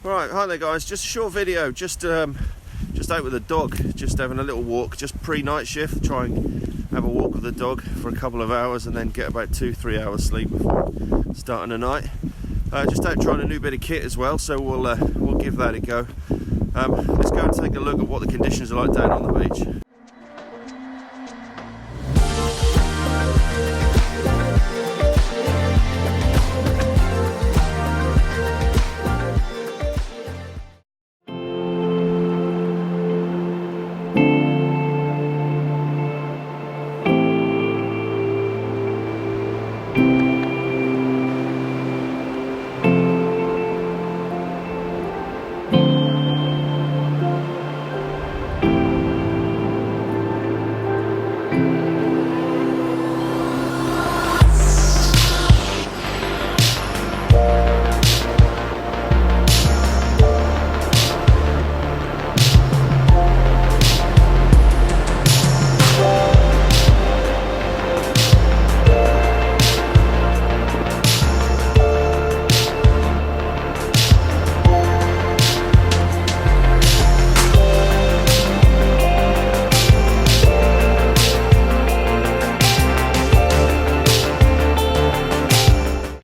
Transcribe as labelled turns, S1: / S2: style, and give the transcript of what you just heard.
S1: Right, hi there guys, just a short video, just out with the dog, just having a little walk, just pre-night shift, try and have a walk with the dog for a couple of hours and then get about 2-3 hours sleep before starting the night. Just out trying a new bit of kit as well, so we'll give that a go. Let's go and take a look at what the conditions are like down on the beach.